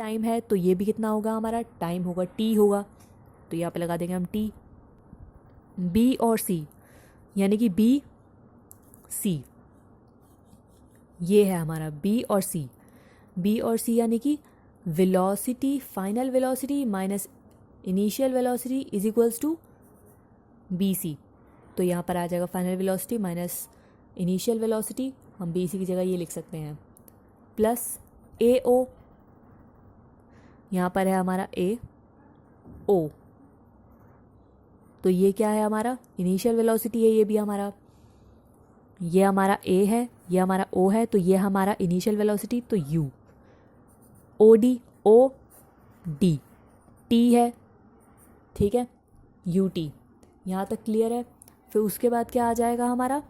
Time है तो ये भी कितना होगा, हमारा टाइम होगा t होगा, तो यहाँ पे लगा देंगे हम t। b और c यानी कि b c, ये है हमारा b और c। b और c यानी कि velocity, final velocity minus initial velocity is equals to B C. तो यहाँ पर आ जाएगा final velocity minus initial velocity, हम बी सी की जगह ये लिख सकते हैं, प्लस ए ओ, यहाँ पर है हमारा ए ओ, तो ये क्या है हमारा इनिशियल वेलोसिटी है, ये भी हमारा, ये हमारा ए है, ये हमारा ओ है, तो ये हमारा इनिशियल वेलोसिटी, तो U O D, O D, T है, ठीक है, यू टी। यहाँ तक क्लियर है। फिर उसके बाद क्या आ जाएगा हमारा,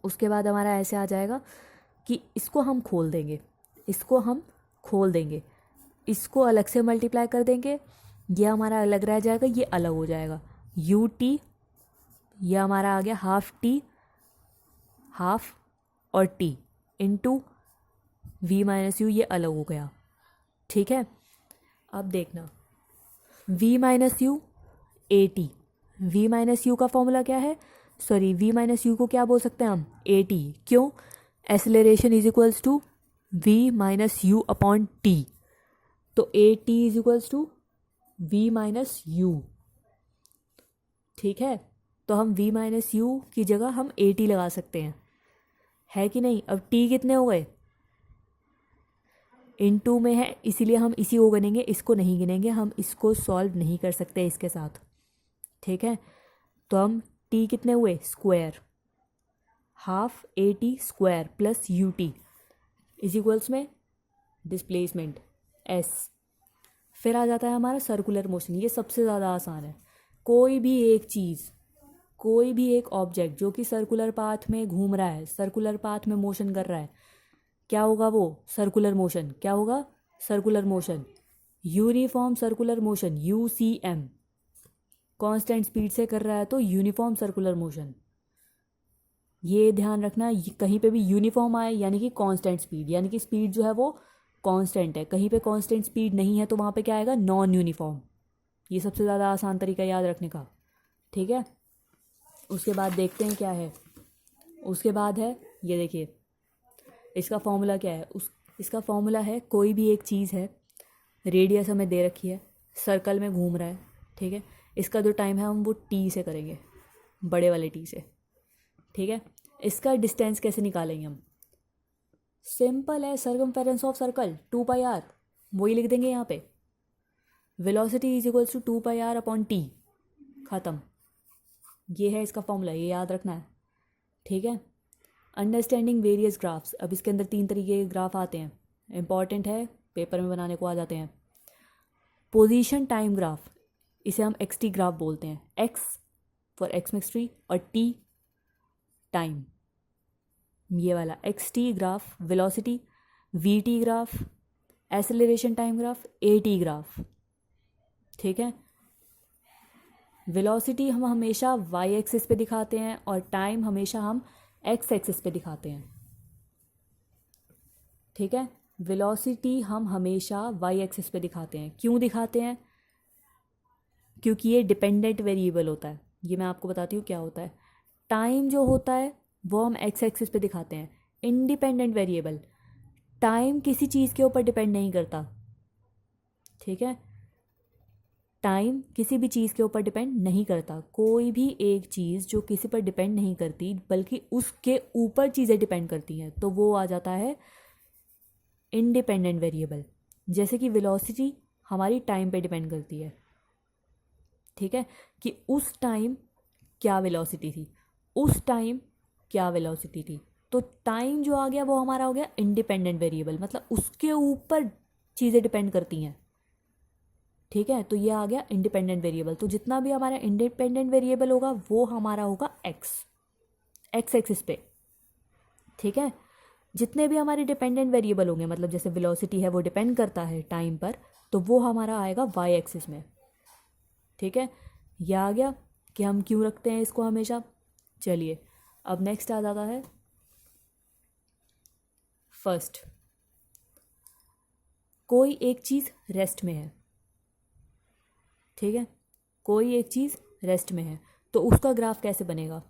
उसके बाद हमारा ऐसे आ जाएगा कि इसको हम खोल देंगे, इसको हम खोल देंगे, इसको अलग से मल्टीप्लाई कर देंगे, ये हमारा अलग रह जाएगा, ये अलग हो जाएगा, यू टी, ये हमारा आ गया हाफ टी, हाफ और T into V minus U, ये अलग हो गया, ठीक है। अब देखना v minus U A T, V minus U का फॉर्मूला क्या है, सॉरी v माइनस यू को क्या बोल सकते हैं हम, ए टी, क्यों, acceleration is equals to v minus u upon t, तो a t is equals to v minus u, ठीक है। तो हम v माइनस यू की जगह हम ए टी लगा सकते हैं, है कि नहीं। अब t कितने हो गए, इन टू में है इसीलिए हम इसी को गिनेंगे, इसको नहीं गिनेंगे, हम इसको सॉल्व नहीं कर सकते इसके साथ, ठीक है। तो हम t कितने हुए, square, half A T square plus U T is equals में डिस्प्लेसमेंट s। फिर आ जाता है हमारा सर्कुलर मोशन, ये सबसे ज़्यादा आसान है। कोई भी एक चीज़, कोई भी एक ऑब्जेक्ट जो कि सर्कुलर पाथ में घूम रहा है, सर्कुलर पाथ में मोशन कर रहा है, क्या होगा वो, सर्कुलर मोशन, क्या होगा, circular motion, uniform circular motion, U C M, constant speed से कर रहा है तो यूनिफॉर्म सर्कुलर मोशन। ये ध्यान रखना, कहीं पे भी यूनिफॉर्म आए यानी कि कांस्टेंट स्पीड, यानी कि स्पीड जो है वो कांस्टेंट है, कहीं पे कांस्टेंट स्पीड नहीं है तो वहाँ पे क्या आएगा, नॉन यूनिफॉर्म। ये सबसे ज़्यादा आसान तरीका याद रखने का, ठीक है। उसके बाद देखते हैं क्या है, उसके बाद है ये देखिए, इसका फॉर्मूला क्या है, इसका फॉर्मूला है, कोई भी एक चीज़ है, रेडियस हमें दे रखी है, सर्कल में घूम रहा है, ठीक है, इसका जो टाइम है हम वो टी से करेंगे, बड़े वाले टी से, ठीक है। इसका डिस्टेंस कैसे निकालेंगे हम, सिंपल है, circumference of circle 2 pi R, वही लिख देंगे यहाँ पे, velocity is equals to 2 pi R upon T, ख़त्म। ये है इसका फॉर्मूला, ये याद रखना है, ठीक है। अंडरस्टैंडिंग वेरियस ग्राफ्स, अब इसके अंदर 3 तरीके के ग्राफ आते हैं, इंपॉर्टेंट है, पेपर में बनाने को आ जाते हैं। पोजीशन टाइम ग्राफ, इसे हम एक्स टी ग्राफ बोलते हैं, एक्स फॉर एक्स मिक्सट्री और टी टाइम, ये वाला x T graph velocity, we T graph acceleration time graph, A T graph, ठीक है। वेलोसिटी हम हमेशा वाई एक्सिस पे दिखाते हैं और टाइम हमेशा हम एक्स एक्सिस पे दिखाते हैं, ठीक है। वेलोसिटी हम हमेशा वाई एक्सिस पे दिखाते हैं, क्यों दिखाते हैं, क्योंकि ये डिपेंडेंट वेरिएबल होता है, ये मैं आपको बताती हूँ क्या होता है। टाइम जो होता है वो हम एक्स एक्सिस पे दिखाते हैं, इंडिपेंडेंट वेरिएबल, टाइम किसी चीज़ के ऊपर डिपेंड नहीं करता, ठीक है। टाइम किसी भी चीज़ के ऊपर डिपेंड नहीं करता, कोई भी एक चीज़ जो किसी पर डिपेंड नहीं करती बल्कि उसके ऊपर चीज़ें डिपेंड करती हैं, तो वो आ जाता है इंडिपेंडेंट वेरिएबल। जैसे कि वेलोसिटी हमारी टाइम पे डिपेंड करती है, ठीक है, कि उस टाइम क्या वेलोसिटी थी, उस टाइम क्या वेलोसिटी थी, तो टाइम जो आ गया वो हमारा हो गया इंडिपेंडेंट वेरिएबल, मतलब उसके ऊपर चीज़ें डिपेंड करती हैं, ठीक है। तो ये आ गया इंडिपेंडेंट वेरिएबल। तो जितना भी हमारा इंडिपेंडेंट वेरिएबल होगा वो हमारा होगा एक्स, एक्स एक्सिस पे, ठीक है। जितने भी हमारे डिपेंडेंट वेरिएबल होंगे, मतलब जैसे वेलोसिटी है वो डिपेंड करता है टाइम पर, तो वो हमारा आएगा वाई एक्सिस में, ठीक है। यह आ गया कि हम क्यों रखते हैं इसको हमेशा। चलिए अब नेक्स्ट आ जाता है फर्स्ट, कोई एक चीज़ रेस्ट में है, ठीक है, कोई एक चीज़ रेस्ट में है, तो उसका ग्राफ कैसे बनेगा?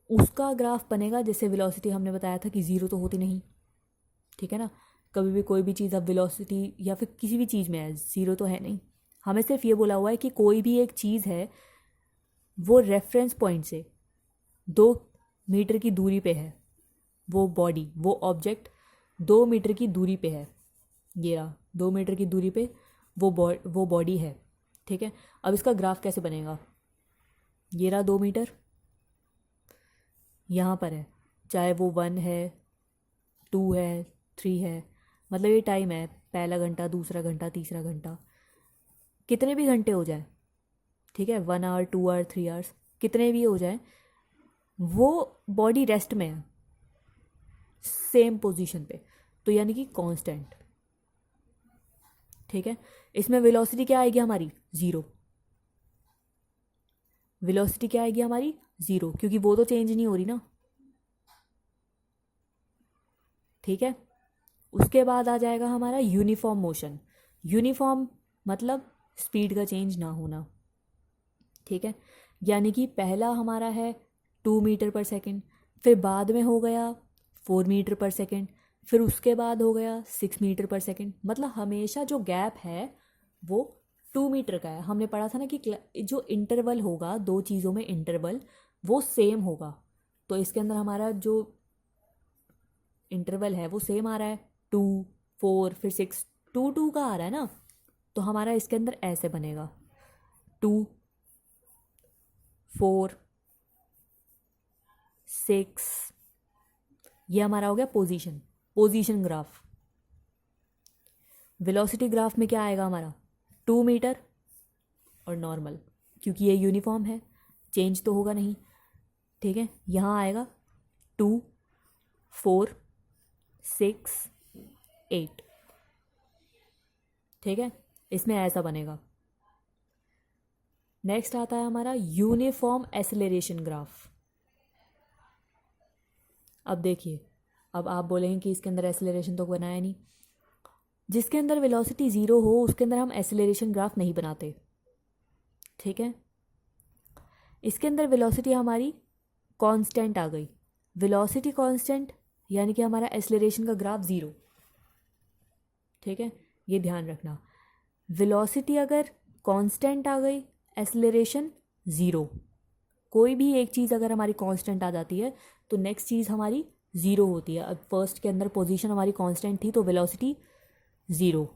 उसका ग्राफ बनेगा जैसे वेलोसिटी हमने बताया था कि ज़ीरो तो होती नहीं, ठीक है ना। कभी भी कोई भी चीज़ अब वेलोसिटी या फिर किसी भी चीज़ में है, ज़ीरो तो है नहीं। हमें सिर्फ ये बोला हुआ है कि कोई भी एक चीज़ है वो रेफरेंस पॉइंट से 2 मीटर की दूरी पे है, वो बॉडी, वो ऑब्जेक्ट 2 मीटर की दूरी पे है, ये रहा 2 मीटर की दूरी पे वो बॉडी है, ठीक है। अब इसका ग्राफ कैसे बनेगा? ये रहा 2 मीटर, यहाँ पर है, चाहे वो 1 है, 2 है, 3 है, मतलब ये टाइम है, पहला घंटा, दूसरा घंटा, तीसरा घंटा, कितने भी घंटे हो जाए, ठीक है, 1 आवर, 2 आवर, 3 आवर्स, कितने भी हो जाए, वो बॉडी रेस्ट में है सेम पोजीशन पे, तो यानी कि कांस्टेंट, ठीक है। इसमें वेलोसिटी क्या आएगी हमारी? ज़ीरो। वेलोसिटी क्या आएगी हमारी? ज़ीरो, क्योंकि वो तो चेंज नहीं हो रही ना, ठीक है। उसके बाद आ जाएगा हमारा यूनिफॉर्म मोशन। यूनिफॉर्म मतलब स्पीड का चेंज ना होना, ठीक है। यानी कि पहला हमारा है 2 मीटर पर सेकेंड, फिर बाद में हो गया 4 मीटर पर सेकेंड, फिर उसके बाद हो गया 6 मीटर पर सेकेंड, मतलब हमेशा जो गैप है वो 2 मीटर का है। हमने पढ़ा था ना कि जो इंटरवल होगा दो चीज़ों में, इंटरवल वो सेम होगा, तो इसके अंदर हमारा जो इंटरवल है वो सेम आ रहा है, 2, 4, फिर 6, 2 का आ रहा है ना, तो हमारा इसके अंदर ऐसे बनेगा 2, 4, 6, ये हमारा हो गया पोजीशन ग्राफ। वेलोसिटी ग्राफ में क्या आएगा हमारा? 2 मीटर और नॉर्मल, क्योंकि ये यूनिफॉर्म है, चेंज तो होगा नहीं, ठीक है। यहाँ आएगा 2, 4, 6, 8, ठीक है, इसमें ऐसा बनेगा। नेक्स्ट आता है हमारा यूनिफॉर्म एसेलेरेशन ग्राफ। अब देखिए, अब आप बोलेंगे कि इसके अंदर एसेलेरेशन तो बनाया नहीं। जिसके अंदर वेलोसिटी ज़ीरो हो उसके अंदर हम एसेलेरेशन ग्राफ नहीं बनाते, ठीक है। इसके अंदर वेलोसिटी हमारी कांस्टेंट आ गई, वेलोसिटी कांस्टेंट, यानी कि हमारा एसेलेरेशन का ग्राफ ज़ीरो, ठीक है, ये ध्यान रखना। वेलोसिटी अगर कांस्टेंट आ गई, एसेलेरेशन ज़ीरो। कोई भी एक चीज़ अगर हमारी कांस्टेंट आ जाती है तो नेक्स्ट चीज़ हमारी ज़ीरो होती है। अब फर्स्ट के अंदर पोजीशन हमारी कांस्टेंट थी तो वेलोसिटी ज़ीरो।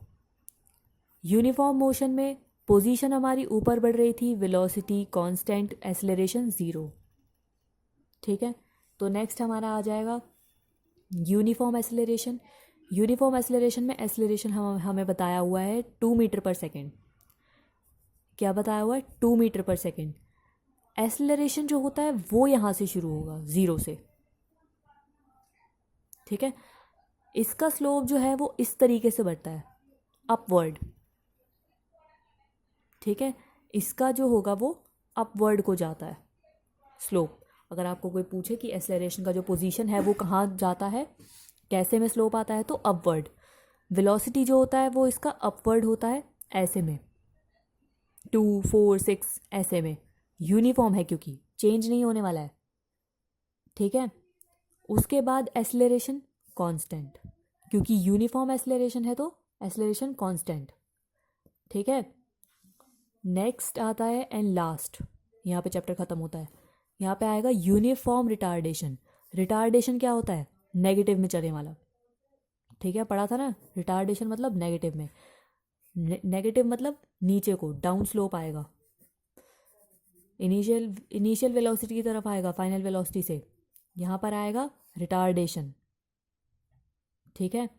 यूनिफॉर्म मोशन में पोजीशन हमारी ऊपर बढ़ रही थी, वेलोसिटी कांस्टेंट, एसेलेरेशन ज़ीरो, ठीक है। तो नेक्स्ट हमारा आ जाएगा यूनिफॉर्म एसेलेरेशन। यूनिफॉर्म एसेलेरेशन में एसेलेरेशन हमें बताया हुआ है 2 मीटर पर सेकेंड। क्या बताया हुआ है? 2 मीटर पर सेकेंड। एसेलरेशन जो होता है वो यहाँ से शुरू होगा, ज़ीरो से, ठीक है। इसका स्लोप जो है वो इस तरीके से बढ़ता है, अपवर्ड, ठीक है। इसका जो होगा वो अपवर्ड को जाता है स्लोप। अगर आपको कोई पूछे कि एसेलरेशन का जो पोजीशन है वो कहाँ जाता है, कैसे में स्लोप आता है, तो अपवर्ड। वेलोसिटी जो होता है वो इसका अपवर्ड होता है, ऐसे में 2, 4, 6 ऐसे में। यूनिफॉर्म है क्योंकि चेंज नहीं होने वाला है, ठीक है। उसके बाद एसेलरेशन कांस्टेंट, क्योंकि यूनिफॉर्म एसेलरेशन है तो एसेलरेशन कांस्टेंट, ठीक है। नेक्स्ट आता है एंड लास्ट, यहाँ पे चैप्टर ख़त्म होता है। यहाँ पे आएगा यूनिफॉर्म रिटार्डेशन। रिटार्डेशन क्या होता है? नेगेटिव में चलने वाला, ठीक है, पढ़ा था ना। रिटार्डेशन मतलब नेगेटिव में, नेगेटिव मतलब नीचे को, डाउन स्लोप आएगा, इनिशियल वेलोसिटी की तरफ आएगा फाइनल वेलोसिटी से, यहाँ पर आएगा रिटार्डेशन, ठीक है।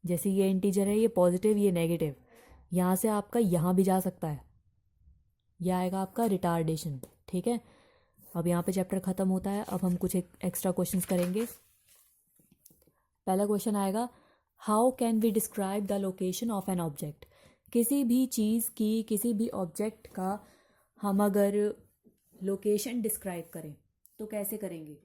जैसे ये इंटीजर है, ये पॉजिटिव, ये नेगेटिव, यहाँ से आपका यहाँ भी जा सकता है, यह आएगा आपका रिटार्डेशन, ठीक है। अब यहाँ पे चैप्टर ख़त्म होता है। अब हम कुछ एक्स्ट्रा क्वेश्चंस करेंगे। पहला क्वेश्चन आएगा, how can we describe the location of an object. किसी भी चीज़ की, किसी भी ऑब्जेक्ट का हम अगर लोकेशन डिस्क्राइब करें तो कैसे करेंगे?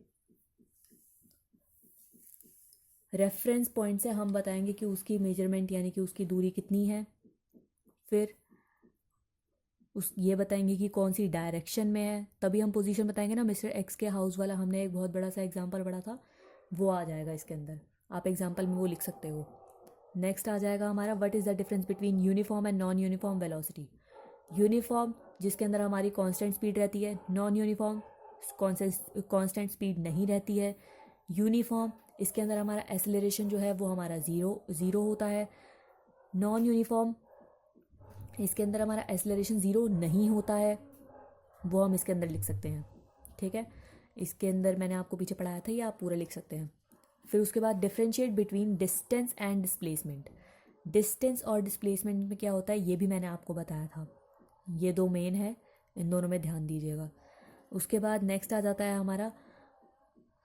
रेफरेंस पॉइंट से हम बताएंगे कि उसकी मेजरमेंट यानी कि उसकी दूरी कितनी है। फिर ये बताएंगे कि कौन सी डायरेक्शन में है, तभी हम पोजीशन बताएंगे ना। मिस्टर एक्स के हाउस वाला हमने एक बहुत बड़ा सा एग्जांपल पढ़ा था, वो आ जाएगा इसके अंदर, आप एग्जांपल में वो लिख सकते हो। नेक्स्ट आ जाएगा हमारा what is the difference between uniform and non uniform velocity. Uniform जिसके अंदर हमारी कांस्टेंट स्पीड रहती है, नॉन यूनिफॉर्म कांस्टेंट स्पीड नहीं रहती है। यूनिफॉर्म इसके अंदर हमारा एक्सेलरेशन जो है वो हमारा ज़ीरो होता है। नॉन यूनिफॉर्म इसके अंदर हमारा एक्सेलरेशन ज़ीरो नहीं होता है, वो हम इसके अंदर लिख सकते हैं। ठीक है, इसके अंदर मैंने आपको पीछे पढ़ाया था, ये आप पूरा लिख सकते हैं। फिर उसके बाद differentiate between distance and displacement. Distance और डिस्प्लेसमेंट में क्या होता है ये भी मैंने आपको बताया था, ये दो मेन है, इन दोनों में ध्यान दीजिएगा। उसके बाद नेक्स्ट आ जाता है हमारा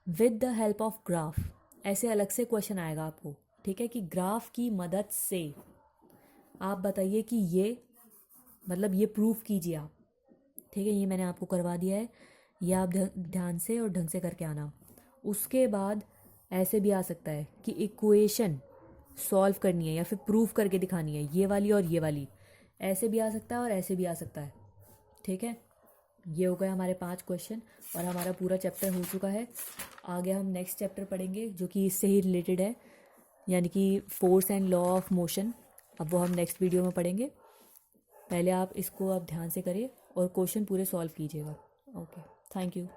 with the help of graph. ऐसे अलग से क्वेश्चन आएगा आपको, ठीक है, कि ग्राफ की मदद से आप बताइए कि ये मतलब ये प्रूफ कीजिए आप। ठीक है, ये मैंने आपको करवा दिया है, ये आप ध्यान से और ढंग से करके आना। उसके बाद ऐसे भी आ सकता है कि इक्वेशन सॉल्व करनी है या फिर प्रूफ करके दिखानी है, ये वाली और ये वाली, ऐसे भी आ सकता है और ऐसे भी आ सकता है। ठीक है, ये हो गए हमारे 5 क्वेश्चन और हमारा पूरा चैप्टर हो चुका है। आगे हम नेक्स्ट चैप्टर पढ़ेंगे जो कि इससे ही रिलेटेड है, यानी कि force and law of motion. अब वो हम नेक्स्ट वीडियो में पढ़ेंगे। पहले आप इसको आप ध्यान से करिए और क्वेश्चन पूरे सॉल्व कीजिएगा। Okay, thank you.